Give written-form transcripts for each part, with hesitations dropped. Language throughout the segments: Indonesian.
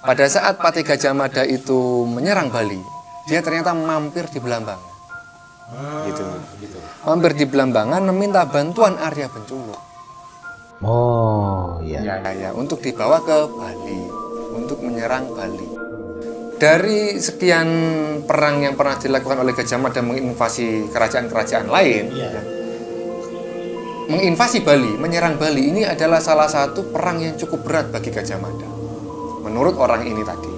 Pada saat Patih Gajah Mada itu menyerang Bali, dia ternyata mampir di Belambangan. Gitu. Mampir di Belambangan meminta bantuan Arya Benculuk. Oh, iya. Ya, untuk dibawa ke Bali, untuk menyerang Bali. Dari sekian perang yang pernah dilakukan oleh Gajah Mada menginvasi kerajaan-kerajaan lain, menginvasi Bali, menyerang Bali, ini adalah salah satu perang yang cukup berat bagi Gajah Mada, menurut orang ini tadi.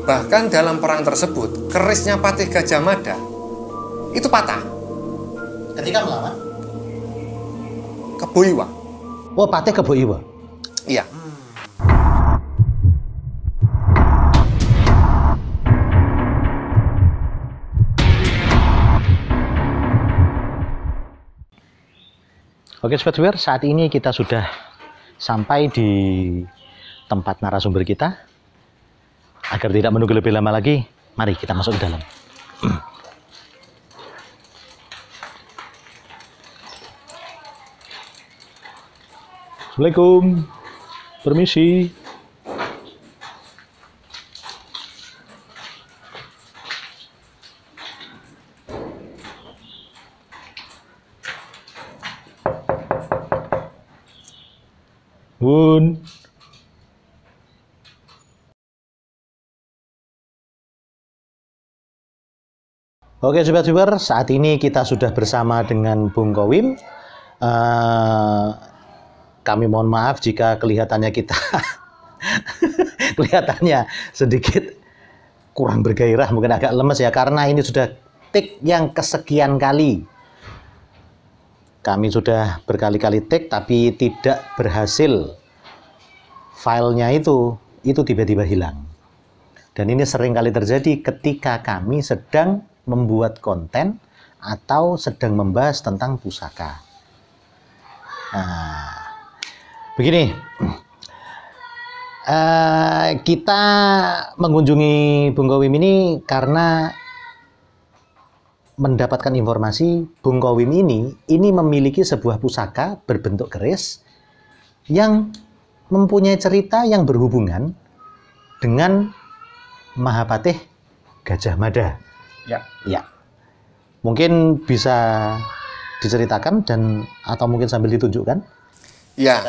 Bahkan dalam perang tersebut, kerisnya Patih Gajah Mada itu patah Ketika melawan? Kebo Iwa. Oh, Patih Kebo Iwa. Iya. Oke Sobat Viewer, saat ini kita sudah sampai di tempat narasumber kita. Agar tidak menunggu lebih lama lagi, mari kita masuk ke dalam. Assalamualaikum, permisi. Bun. Oke Sobat Viewer, saat ini kita sudah bersama dengan Bung Kowim. Kami mohon maaf jika kelihatannya kita kelihatannya sedikit kurang bergairah, mungkin agak lemes ya, karena ini sudah take yang kesekian kali. Kami sudah berkali-kali take tapi tidak berhasil. Filenya itu tiba-tiba hilang. Dan ini sering kali terjadi ketika kami sedang membuat konten atau sedang membahas tentang pusaka. Nah, begini, kita mengunjungi Bung Kowim ini karena mendapatkan informasi Bung Kowim ini memiliki sebuah pusaka berbentuk keris yang mempunyai cerita yang berhubungan dengan Mahapatih Gajah Mada. Ya. Mungkin bisa diceritakan dan atau mungkin sambil ditunjukkan? Ya.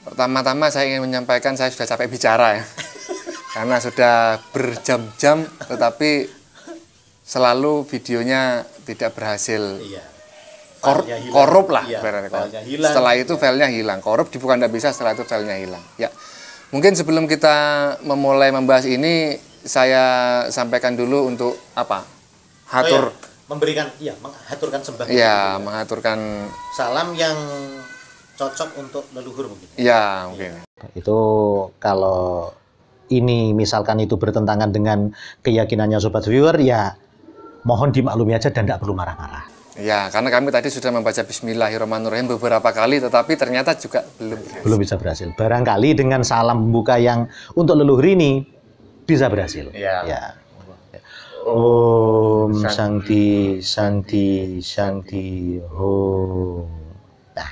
Pertama-tama saya ingin menyampaikan saya sudah capek bicara ya. Karena sudah berjam-jam tetapi selalu videonya tidak berhasil. Korup lah. Setelah itu filenya hilang. Korup bukan tidak bisa, setelah itu filenya hilang. Ya. Mungkin sebelum kita memulai membahas ini, saya sampaikan dulu untuk apa? Menghaturkan sembah. Iya, menghaturkan salam yang cocok untuk leluhur mungkin. Iya, mungkin. Itu kalau ini misalkan itu bertentangan dengan keyakinannya Sobat Viewer, ya mohon dimaklumi aja dan tidak perlu marah-marah. Ya, karena kami tadi sudah membaca Bismillahirrahmanirrahim beberapa kali, tetapi ternyata juga belum bisa berhasil. Barangkali dengan salam pembuka yang untuk leluhur ini bisa berhasil. Ya. Om Shanti Shanti Shanti Om. Nah,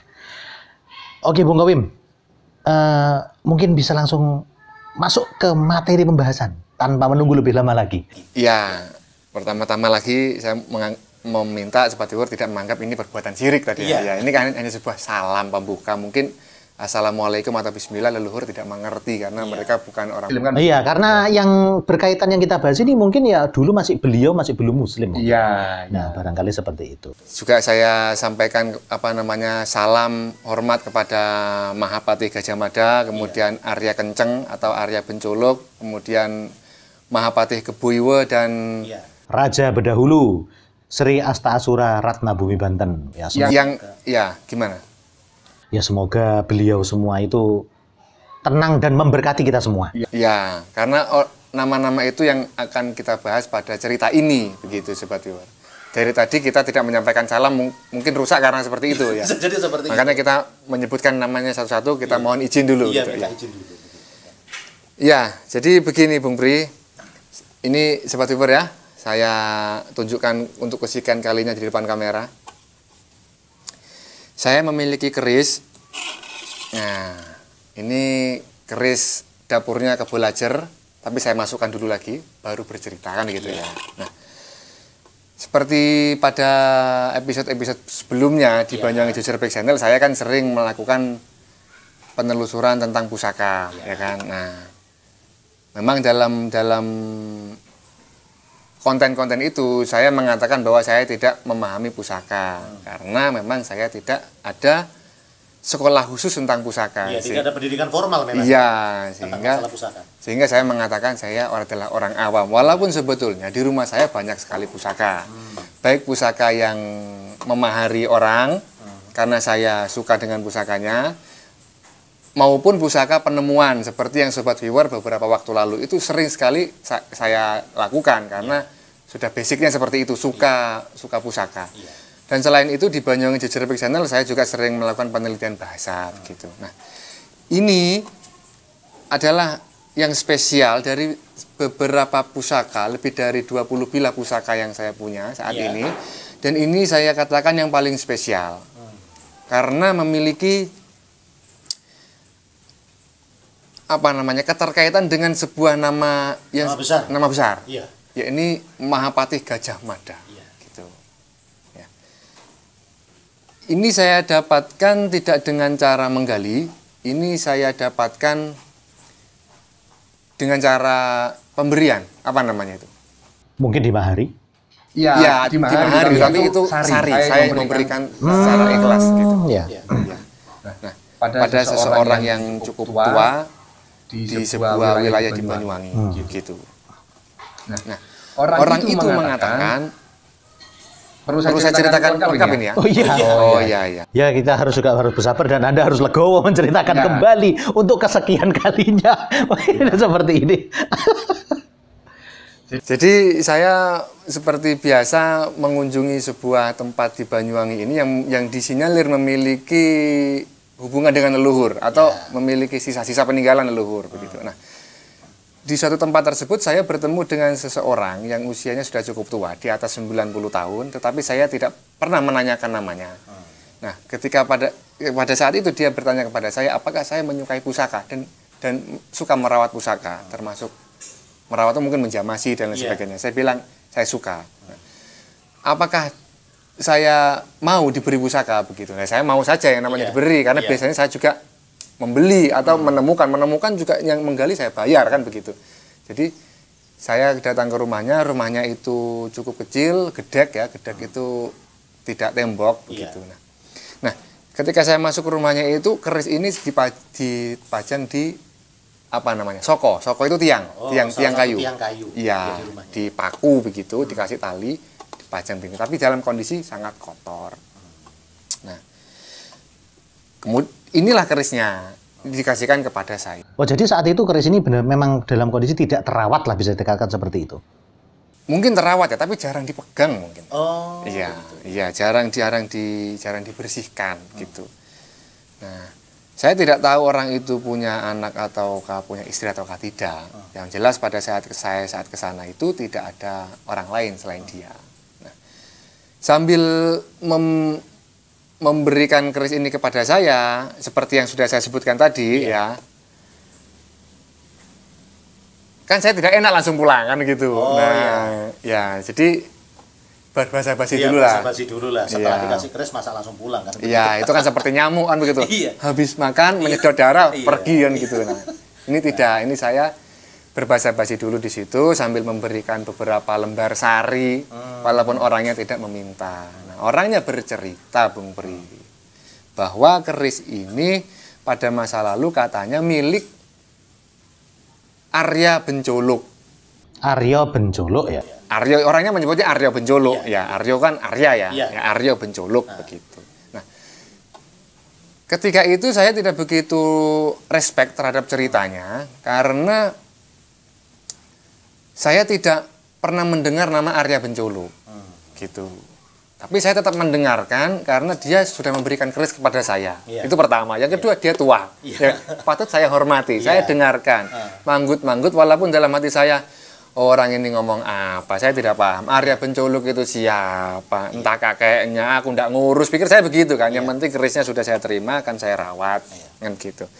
oke Bung Kowim, mungkin bisa langsung masuk ke materi pembahasan tanpa menunggu lebih lama lagi. Ya, pertama-tama lagi saya meminta Sobat Viewer tidak menganggap ini perbuatan syirik tadi. Ya, ini kan hanya sebuah salam pembuka. Mungkin Assalamualaikum atau Bismillah leluhur tidak mengerti karena mereka bukan orang Muslim kan. Iya, karena yang berkaitan yang kita bahas ini mungkin ya dulu beliau masih belum Muslim. Iya. Nah, barangkali seperti itu. Juga saya sampaikan salam hormat kepada Mahapatih Gajah Mada, kemudian Arya Kenceng atau Arya Benculuk, kemudian Mahapatih Kebo Iwa dan Raja Bedahulu Sri Astasura Ratna Bumi Banten. Ya, gimana? Ya semoga beliau semua itu tenang dan memberkati kita semua. Ya, karena nama-nama itu yang akan kita bahas pada cerita ini, begitu Sobat Viewer. Dari tadi kita tidak menyampaikan salam, mungkin rusak karena seperti itu ya. Jadi seperti makanya itu. Kita menyebutkan namanya satu-satu, kita mohon izin dulu. Iya, gitu, izin dulu. Ya, jadi begini Bung Pri, ini Sobat Viewer ya, saya tunjukkan untuk kesekian kalinya di depan kamera. Saya memiliki keris. Nah, ini keris dapurnya ke belajar, tapi saya masukkan dulu lagi, baru bercerita kan gitu ya. Nah, seperti pada episode-episode sebelumnya di Banyuwangi Jujur Baik Channel, saya kan sering melakukan penelusuran tentang pusaka, ya kan. Nah, memang dalam konten-konten itu saya mengatakan bahwa saya tidak memahami pusaka karena memang saya tidak ada sekolah khusus tentang pusaka. Iya, tidak ada pendidikan formal memang. Iya, Pusaka. sehingga saya mengatakan saya adalah orang awam. Walaupun sebetulnya di rumah saya banyak sekali pusaka. Baik pusaka yang memahari orang karena saya suka dengan pusakanya, maupun pusaka penemuan seperti yang Sobat Viewer beberapa waktu lalu itu sering sekali saya lakukan karena sudah basicnya seperti itu, suka pusaka. Dan selain itu di Banyuwangi Jujur Baik Channel saya juga sering melakukan penelitian bahasa gitu. Nah, ini adalah yang spesial dari beberapa pusaka, lebih dari 20 bilah pusaka yang saya punya saat ini. Dan ini saya katakan yang paling spesial. Karena memiliki keterkaitan dengan sebuah nama yang nama besar. Ya, ini Mahapatih Gajah Mada. Gitu. Ya. Ini saya dapatkan tidak dengan cara menggali, ini saya dapatkan dengan cara pemberian, itu? Mungkin dimahari? Ya, dimahari, tapi itu sari. Saya memberikan secara ikhlas gitu. Nah, pada seseorang yang cukup tua di sebuah wilayah di Banyuwangi gitu. Nah, orang itu mengatakan, perlu saya ceritakan lengkap ini ya? Oh iya. Ya, kita harus bersabar dan Anda harus legowo menceritakan kembali untuk kesekian kalinya. Seperti ini. Jadi saya seperti biasa mengunjungi sebuah tempat di Banyuwangi ini yang disinyalir memiliki hubungan dengan leluhur atau memiliki sisa-sisa peninggalan leluhur begitu. Nah, di suatu tempat tersebut saya bertemu dengan seseorang yang usianya sudah cukup tua, di atas 90 tahun, tetapi saya tidak pernah menanyakan namanya. Nah, ketika pada saat itu dia bertanya kepada saya, apakah saya menyukai pusaka dan suka merawat pusaka, termasuk merawat itu mungkin menjamasi dan lain sebagainya. Saya bilang, saya suka. Nah, apakah saya mau diberi pusaka begitu? Nah, saya mau saja yang namanya diberi, karena biasanya saya juga membeli atau menemukan juga yang menggali saya bayar kan begitu. Jadi saya datang ke rumahnya itu cukup kecil, gedek itu tidak tembok begitu. Nah, ketika saya masuk ke rumahnya itu, keris ini dipajang di soko itu tiang kayu. Iya, dipaku begitu, dikasih tali, dipajang begini. Tapi dalam kondisi sangat kotor. Nah, kemudian inilah kerisnya dikasihkan kepada saya. Oh, jadi saat itu keris ini benar memang dalam kondisi tidak terawat lah, bisa dikatakan seperti itu. Mungkin terawat ya, tapi jarang dipegang mungkin. Oh. Iya, jarang dibersihkan gitu. Nah, saya tidak tahu orang itu punya anak ataukah punya istri ataukah tidak. Yang jelas pada saat ke sana itu tidak ada orang lain selain dia. Nah, sambil memberikan keris ini kepada saya, seperti yang sudah saya sebutkan tadi, kan saya tidak enak langsung pulang kan gitu. Jadi basa-basi dulu lah. Setelah dikasih keris masa langsung pulang kan? Iya, itu kan seperti nyamuk kan begitu. Habis makan menyedot darah pergi kan gitu. Nah, ini tidak, ini saya berbasa-basi dulu di situ sambil memberikan beberapa lembar sari, walaupun orangnya tidak meminta. Orangnya bercerita, Bung Pri, bahwa keris ini pada masa lalu katanya milik Arya Bencolok. Arya Bencolok ya? Arya, orangnya menyebutnya Arya Bencolok. Arya kan Arya ya. Arya Bencolok begitu. Nah, ketika itu saya tidak begitu respect terhadap ceritanya karena saya tidak pernah mendengar nama Arya Bencolok. Gitu. Tapi saya tetap mendengarkan karena dia sudah memberikan keris kepada saya. Itu pertama. Yang kedua, dia tua. Ya, patut saya hormati. Saya dengarkan. Manggut-manggut walaupun dalam hati saya, orang ini ngomong apa? Saya tidak paham. Arya Bencolok itu siapa? Entah kakeknya, aku tidak ngurus. Pikir saya begitu kan. Yang penting kerisnya sudah saya terima, akan saya rawat. Kan gitu.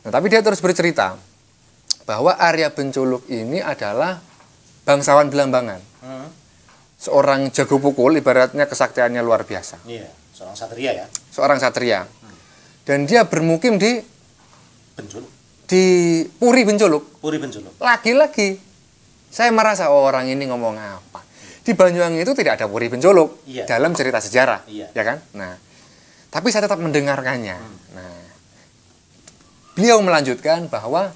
Nah, tapi dia terus bercerita bahwa Arya Benculuk ini adalah bangsawan Belambangan. Seorang jago pukul, ibaratnya kesaktiannya luar biasa. Iya, seorang satria ya. Seorang satria. Dan dia bermukim di Benculuk. Di Puri Benculuk. Puri Benculuk. Lagi-lagi saya merasa orang ini ngomong apa. Di Banyuwangi itu tidak ada Puri Benculuk dalam cerita sejarah, ya kan? Nah, tapi saya tetap mendengarkannya. Nah, beliau melanjutkan bahwa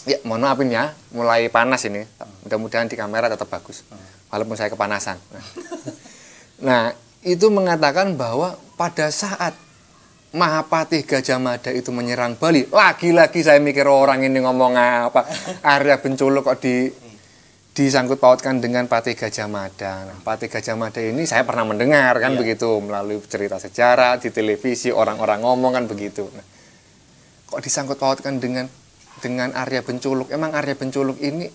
ya mohon maafin ya, mulai panas ini. Mudah-mudahan di kamera tetap bagus, walaupun saya kepanasan. Nah, itu mengatakan bahwa pada saat Mahapatih Gajah Mada itu menyerang Bali, lagi-lagi saya mikir orang ini ngomong apa. Arya Benculuk kok disangkut pautkan dengan Patih Gajah Mada. Nah, Patih Gajah Mada ini saya pernah mendengar kan begitu melalui cerita sejarah di televisi, orang-orang ngomong kan begitu. Nah, kok disangkut pautkan dengan Arya Benculuk? Emang Arya Benculuk ini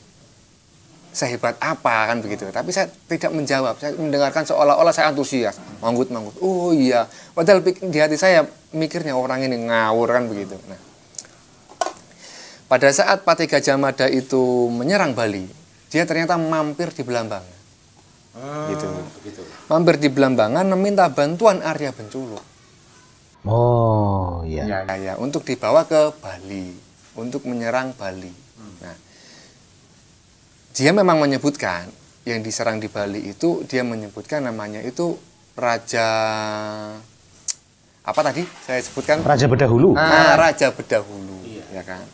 sehebat apa kan begitu? Tapi saya tidak menjawab. Saya mendengarkan seolah-olah saya antusias, manggut-manggut. Oh iya, padahal di hati saya mikirnya orang ini ngawur kan begitu. Nah, pada saat Patih Gajah Mada itu menyerang Bali, dia ternyata mampir di Belambangan. Begitu. Mampir di Belambangan meminta bantuan Arya Benculuk. Oh iya. Ya, untuk dibawa ke Bali, untuk menyerang Bali. Nah, dia memang menyebutkan yang diserang di Bali itu, dia menyebutkan namanya itu Raja apa tadi saya sebutkan? Raja Bedahulu. Raja Bedahulu, ya kan.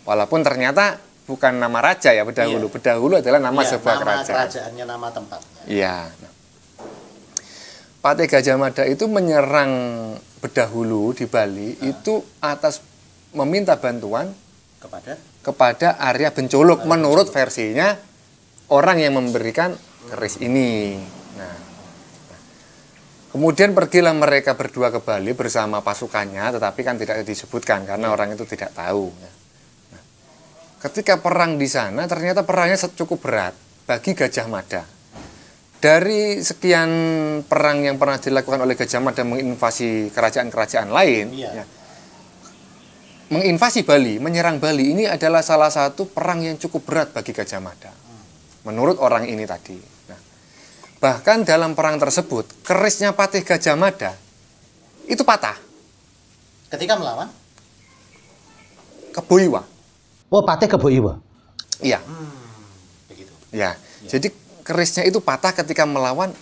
Walaupun ternyata bukan nama raja ya Bedahulu. Bedahulu adalah nama sebuah kerajaan. Kerajaannya, nama tempatnya. Iya. Patih Gajah Mada itu menyerang Bedahulu di Bali itu atas meminta bantuan kepada Arya Benculuk menurut versinya orang yang memberikan keris ini. Nah, kemudian pergilah mereka berdua ke Bali bersama pasukannya, tetapi kan tidak disebutkan karena orang itu tidak tahu. Nah, ketika perang di sana, ternyata perangnya cukup berat bagi Gajah Mada. Dari sekian perang yang pernah dilakukan oleh Gajah Mada menginvasi kerajaan-kerajaan lain, menginvasi Bali, menyerang Bali ini adalah salah satu perang yang cukup berat bagi Gajah Mada. Menurut orang ini tadi. Nah, bahkan dalam perang tersebut, kerisnya Patih Gajah Mada itu patah. Ketika melawan? Kebo Iwa. Oh, Patih Kebo Iwa? Iya. Begitu. Ya, jadi kerisnya itu patah ketika melawan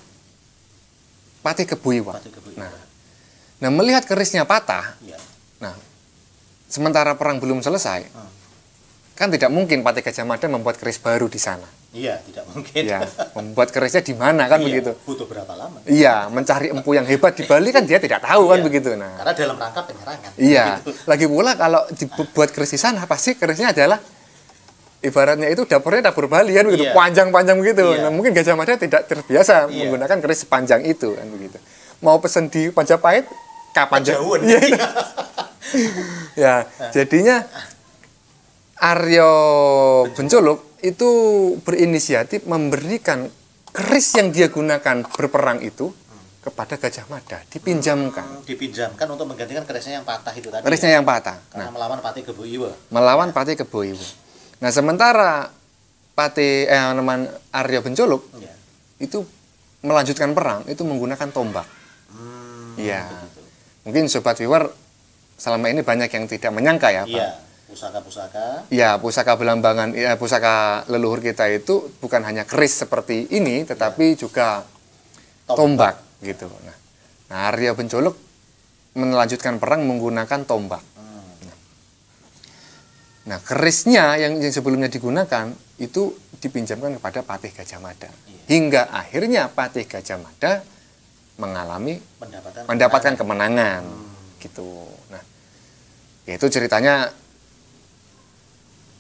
Patih Kebo Iwa. Nah, melihat kerisnya patah, nah, sementara perang belum selesai, kan tidak mungkin Patih Gajah Mada membuat keris baru di sana. Iya, tidak mungkin. Ya, membuat kerisnya di mana kan begitu. Butuh berapa lama? Iya, mencari empu yang hebat di Bali kan dia tidak tahu kan begitu. Nah, karena dalam rangka penyerangan. Iya, lagi pula kalau dibuat keris di sana pasti kerisnya adalah ibaratnya itu dapurnya dapur Bali kan begitu, panjang-panjang begitu. Nah, mungkin Gajah Mada tidak terbiasa menggunakan keris sepanjang itu kan begitu. Mau pesen di Majapahit kapan jauh? Ya, jadinya Arya Benculuk itu berinisiatif memberikan keris yang dia gunakan berperang itu kepada Gajah Mada, dipinjamkan. Dipinjamkan untuk menggantikan kerisnya yang patah itu tadi. Kerisnya yang patah. Karena melawan Patih Kebo Iwa. Melawan Patih Kebo Iwa. Nah, sementara Arya Benculuk itu melanjutkan perang itu menggunakan tombak. Iya. Mungkin sobat viewer selama ini banyak yang tidak menyangka ya, Pak. Pusaka-pusaka. Ya, pusaka Belambangan, pusaka leluhur kita itu bukan hanya keris seperti ini, tetapi juga tombak gitu. Nah, Arya Benculuk melanjutkan perang menggunakan tombak. Nah, kerisnya yang sebelumnya digunakan itu dipinjamkan kepada Patih Gajah Mada. Hingga akhirnya Patih Gajah Mada mengalami mendapatkan kemenangan. Gitu. Nah, itu ceritanya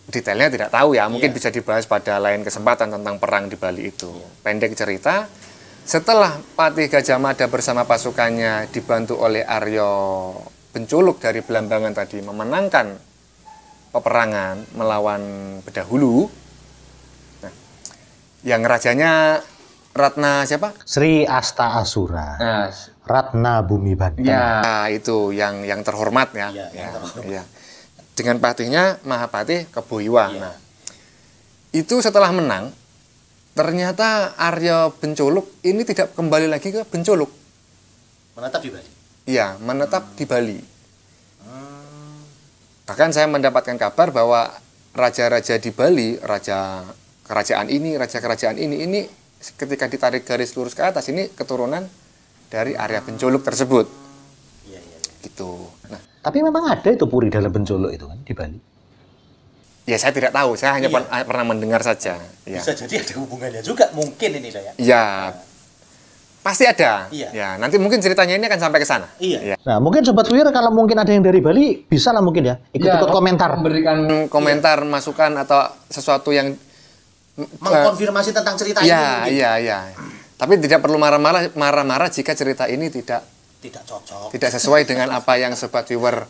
detailnya tidak tahu ya, mungkin bisa dibahas pada lain kesempatan tentang perang di Bali itu. Pendek cerita, setelah Patih Gajah Mada bersama pasukannya dibantu oleh Arya Benculuk dari Belambangan tadi memenangkan peperangan melawan Bedahulu. Nah, yang rajanya Ratna siapa? Sri Asta Asura. Ratna Bumi Banten. Ya, itu yang terhormat ya. Yang terhormat. Ya. dengan patihnya Mahapatih Keboiwa. Nah, itu setelah menang, ternyata Arya Benculuk ini tidak kembali lagi ke Benculuk. Menetap di Bali? Iya, menetap di Bali. Bahkan saya mendapatkan kabar bahwa raja-raja di Bali, raja kerajaan ini ketika ditarik garis lurus ke atas, ini keturunan dari Arya Benculuk tersebut. Gitu. Nah, tapi memang ada itu puri dalam Benculuk itu kan di Bali? Ya saya tidak tahu, saya hanya pernah mendengar saja. Bisa jadi ada hubungannya juga mungkin ini ya. Ya, pasti ada. Ya, nanti mungkin ceritanya ini akan sampai ke sana. Nah, mungkin Sobat Kuir kalau mungkin ada yang dari Bali bisa lah mungkin ya ikut-ikut komentar. Memberikan komentar, masukan atau sesuatu yang mengkonfirmasi tentang cerita ini. Iya. Tapi tidak perlu marah-marah jika cerita ini tidak cocok, tidak sesuai dengan apa yang Sobat Viewer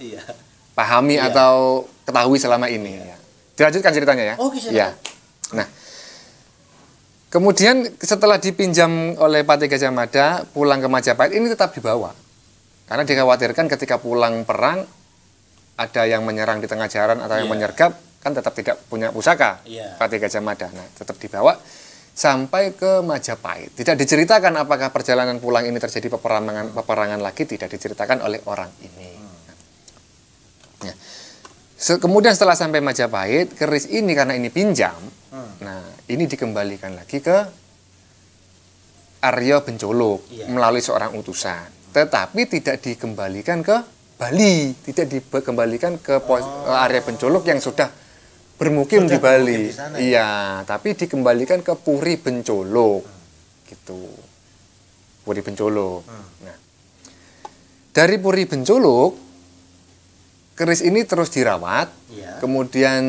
pahami atau ketahui selama ini. Dilanjutkan ceritanya ya. Iya. Nah, kemudian setelah dipinjam oleh Patih Gajah Mada pulang ke Majapahit, ini tetap dibawa karena dikhawatirkan ketika pulang perang ada yang menyerang di tengah jalan atau yang menyergap, kan tetap tidak punya pusaka Patih Gajah Mada. Nah, tetap dibawa sampai ke Majapahit. Tidak diceritakan apakah perjalanan pulang ini terjadi peperangan lagi, tidak diceritakan oleh orang ini. Nah, kemudian setelah sampai Majapahit, keris ini karena ini pinjam, nah ini dikembalikan lagi ke Arya Benculuk melalui seorang utusan. Tetapi tidak dikembalikan ke Bali, tidak dikembalikan ke Arya Benculuk yang sudah bermukim di Bali. Iya, tapi dikembalikan ke Puri Benculuk. Gitu. Puri Benculuk. Nah, dari Puri Benculuk, keris ini terus dirawat, kemudian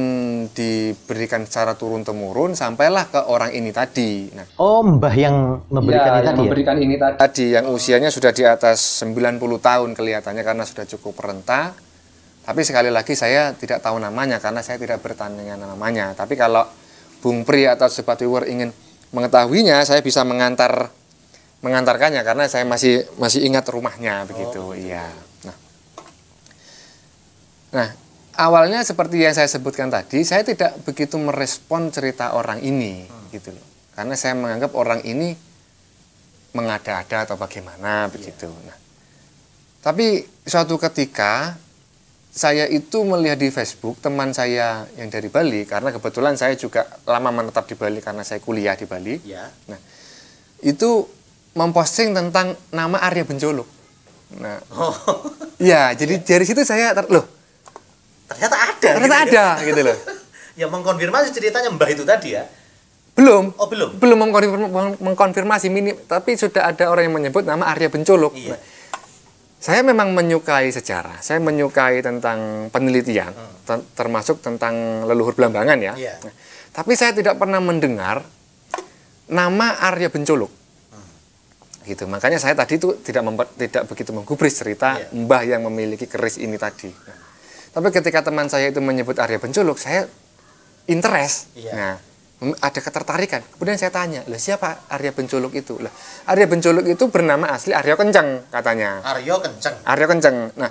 diberikan secara turun-temurun sampailah ke orang ini tadi. Nah, Mbah yang memberikan ini tadi. Memberikan ini tadi yang usianya sudah di atas 90 tahun kelihatannya karena sudah cukup renta. Tapi sekali lagi saya tidak tahu namanya karena saya tidak bertanya namanya. Tapi kalau Bung Pri atau Sobat Viewer ingin mengetahuinya, saya bisa mengantarkannya karena saya masih ingat rumahnya begitu. Iya. Nah, awalnya seperti yang saya sebutkan tadi, saya tidak begitu merespon cerita orang ini, gitu loh. Karena saya menganggap orang ini mengada-ada atau bagaimana begitu. Nah, tapi suatu ketika saya itu melihat di Facebook teman saya yang dari Bali, karena kebetulan saya juga lama menetap di Bali karena saya kuliah di Bali. Nah, itu memposting tentang nama Arya Benculuk. Nah, jadi dari situ saya ternyata ada gitu loh. Ya mengkonfirmasi ceritanya Mbah itu tadi ya. Belum mengkonfirmasi tapi sudah ada orang yang menyebut nama Arya Benculuk. Nah, saya memang menyukai sejarah, saya menyukai tentang penelitian, termasuk tentang leluhur Belambangan ya. Nah, tapi saya tidak pernah mendengar nama Arya Benculuk. Gitu. Makanya saya tadi itu tidak begitu menggubris cerita Mbah yang memiliki keris ini tadi. Nah, tapi ketika teman saya itu menyebut Arya Benculuk, saya interest. Nah, ada ketertarikan. Kemudian saya tanya, lah siapa Arya Benculuk itu? Lah, Arya Benculuk itu bernama asli Arya Kenceng katanya. Arya Kenceng. Nah,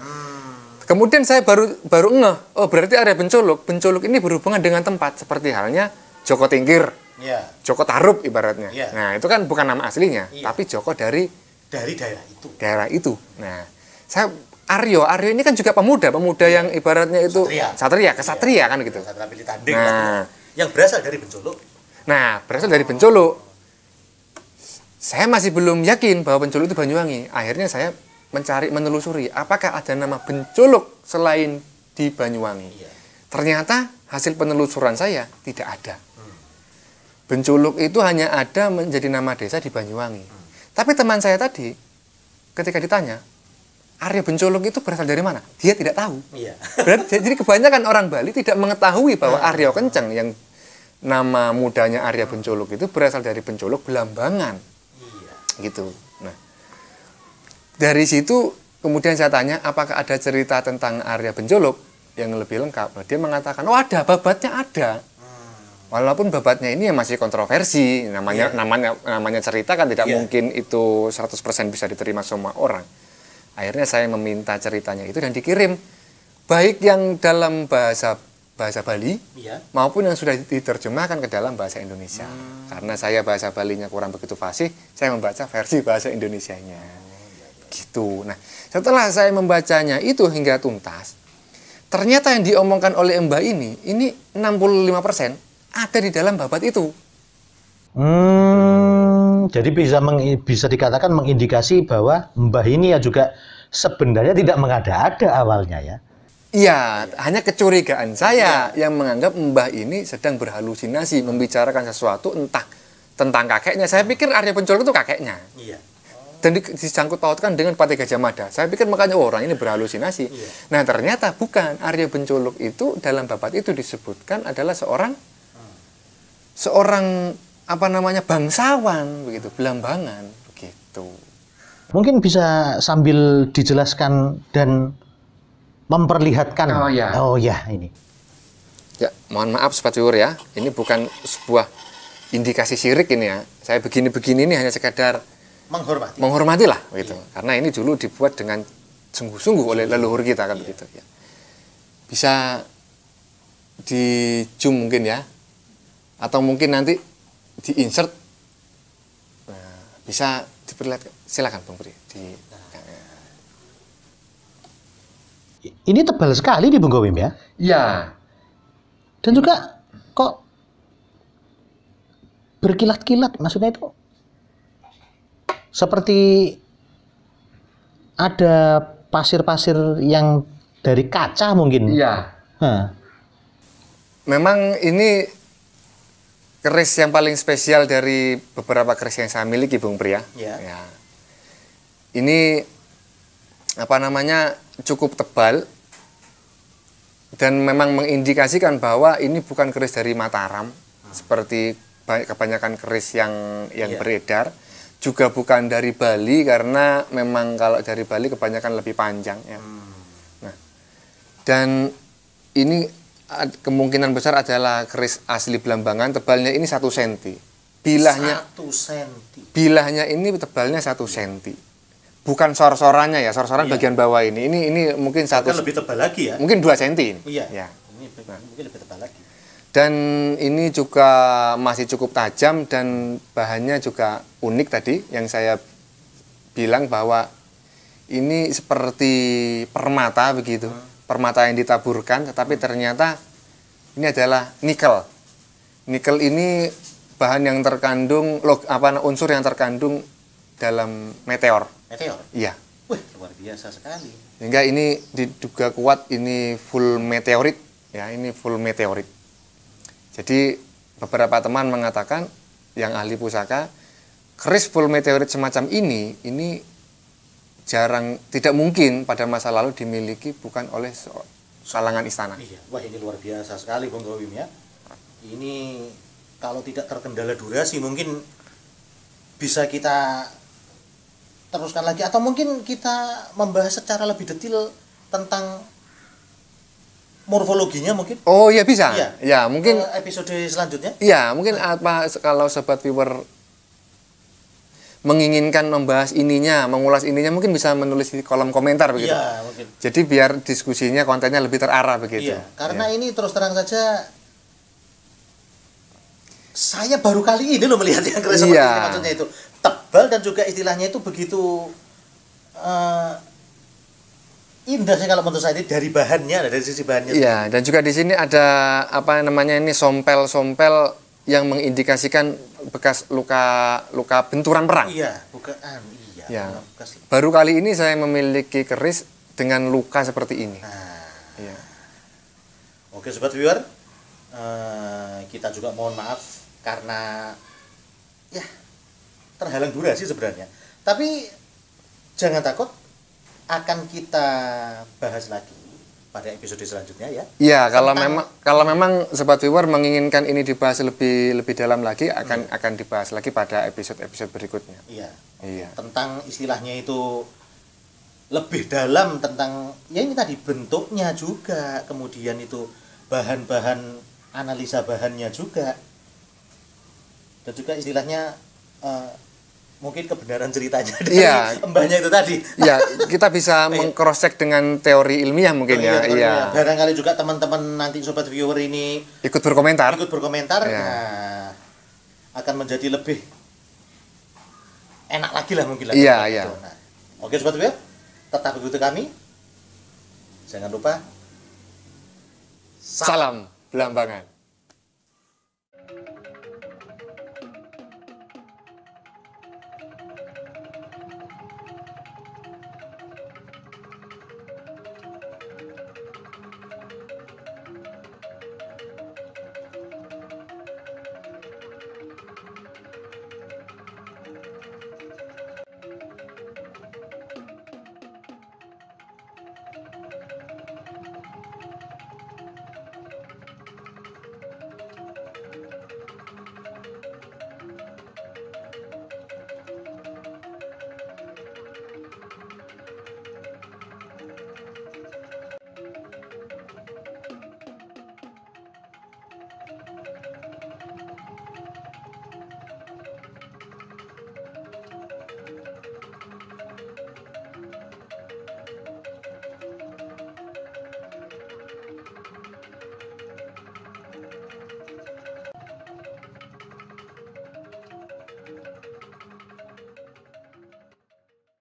kemudian saya baru ngeh, oh berarti Arya Benculuk ini berhubungan dengan tempat seperti halnya Joko Tingkir, Joko Tarub ibaratnya. Nah, itu kan bukan nama aslinya, tapi Joko dari daerah itu. Nah, saya Aryo ini kan juga pemuda yang ibaratnya itu kesatria kan gitu. Nah, yang berasal dari Benculuk. Saya masih belum yakin bahwa Benculuk itu Banyuwangi. Akhirnya saya menelusuri apakah ada nama Benculuk selain di Banyuwangi. Ternyata hasil penelusuran saya tidak ada. Benculuk itu hanya ada menjadi nama desa di Banyuwangi. Tapi teman saya tadi ketika ditanya, Arya Benculuk itu berasal dari mana? Dia tidak tahu. Jadi kebanyakan orang Bali tidak mengetahui bahwa Arya Kenceng yang nama mudanya Arya Benculuk itu berasal dari Benculuk Belambangan. Gitu. Nah, dari situ kemudian saya tanya apakah ada cerita tentang Arya Benculuk yang lebih lengkap. Dia mengatakan, oh ada, babatnya ada. Walaupun babatnya ini masih kontroversi, namanya cerita kan tidak mungkin itu 100% bisa diterima semua orang. Akhirnya saya meminta ceritanya itu dan dikirim baik yang dalam bahasa Bali Iya. maupun yang sudah diterjemahkan ke dalam bahasa Indonesia. Karena saya bahasa Balinya kurang begitu fasih, saya membaca versi bahasa Indonesianya. Gitu. Nah, setelah saya membacanya itu hingga tuntas, ternyata yang diomongkan oleh Mbah ini 65% ada di dalam babat itu. Jadi bisa dikatakan mengindikasi bahwa Mbah ini ya juga sebenarnya tidak mengada-ada awalnya ya. Iya, hanya kecurigaan saya yang menganggap Mbah ini sedang berhalusinasi membicarakan sesuatu entah tentang kakeknya. Saya pikir Arya Pencolo itu kakeknya. Iya. Dan disangkut pautkan dengan Patih Gajah Mada. Saya pikir makanya orang ini berhalusinasi. Iya. Nah, ternyata bukan. Arya Pencolok itu dalam babat itu disebutkan adalah seorang bangsawan begitu, Belambangan begitu. Mungkin bisa sambil dijelaskan dan memperlihatkan. Oh ya, ini. Ya, mohon maaf Sobat Viewer ya. Ini bukan sebuah indikasi syirik ini ya. Saya begini-begini ini hanya sekadar menghormati lah begitu. Iya. Karena ini dulu dibuat dengan sungguh-sungguh oleh leluhur kita kan begitu ya. Bisa di zoom mungkin ya. Atau mungkin nanti di insert. Nah, bisa diperlihatkan. Silakan Bang Pri. Ini tebal sekali di Bung Gowim ya. Iya. Dan juga kok berkilat-kilat, maksudnya itu seperti ada pasir-pasir yang dari kaca mungkin. Iya. Memang ini keris yang paling spesial dari beberapa keris yang saya miliki Bung Pri ya. Iya. Ya. Ini cukup tebal dan memang mengindikasikan bahwa ini bukan keris dari Mataram seperti kebanyakan keris yang beredar, juga bukan dari Bali karena memang kalau dari Bali kebanyakan lebih panjang ya. Nah, dan ini kemungkinan besar adalah keris asli Belambangan, tebalnya ini 1 cm. Bilahnya 1 cm. Bilahnya ini tebalnya 1 cm. Bukan sor-sorannya ya, sor-soran bagian bawah ini. Ini mungkin lebih tebal lagi ya. Mungkin 2 cm ini. Iya. Ya. Ini mungkin lebih tebal lagi. Dan ini juga masih cukup tajam dan bahannya juga unik tadi yang saya bilang bahwa ini seperti permata begitu. Permata yang ditaburkan tetapi ternyata ini adalah nikel. Nikel ini bahan yang terkandung unsur yang terkandung dalam meteor. Meteor? Iya. Wih, luar biasa sekali. Sehingga ini diduga kuat ini full meteorit ya, ini full meteorit. Jadi beberapa teman mengatakan yang ahli pusaka, keris full meteorit semacam ini tidak mungkin pada masa lalu dimiliki bukan oleh kalangan istana. Iya. Wah, ini luar biasa sekali Bung Gowim ya. Ini kalau tidak terkendala durasi mungkin bisa kita teruskan lagi atau mungkin kita membahas secara lebih detail tentang morfologinya mungkin. Oh iya bisa. Iya. Ya mungkin episode selanjutnya. Iya mungkin kalau Sobat Viewer menginginkan membahas ininya, mengulas ininya, mungkin bisa menulis di kolom komentar begitu. Iya mungkin. Jadi biar diskusinya kontennya lebih terarah begitu. Iya. Karena ini terus terang saja saya baru kali ini loh melihat yang keris seperti ini, maksudnya itu tebal dan juga istilahnya itu begitu indah sih kalau menurut saya ini dari bahannya, dari sisi bahannya. Iya, dan juga di sini ada ini sompel-sompel yang mengindikasikan bekas luka benturan perang. Iya, bukan. Iya. Ya. Baru kali ini saya memiliki keris dengan luka seperti ini. Iya. Oke, Sobat Viewer, kita juga mohon maaf karena ya terhalang durasi sebenarnya. Tapi jangan takut, akan kita bahas lagi pada episode selanjutnya ya. Iya, kalau memang Sobat Viewer menginginkan ini dibahas lebih dalam lagi akan dibahas lagi pada episode berikutnya. Iya. Iya. Tentang istilahnya itu lebih dalam tentang ya ini tadi bentuknya juga, kemudian itu bahan-bahan analisa bahannya juga. Dan juga istilahnya mungkin kebenaran ceritanya dari Iya. mbahnya itu tadi. Ya, kita bisa meng-cross check dengan teori ilmiah mungkin ya. Iya. Barangkali juga teman-teman nanti sobat viewer ini Ikut berkomentar. Iya. Nah, akan menjadi lebih enak lagi lah mungkin. Iya, iya. Nah, oke sobat viewer, tetap ikuti kami. Jangan lupa Salam Belambangan.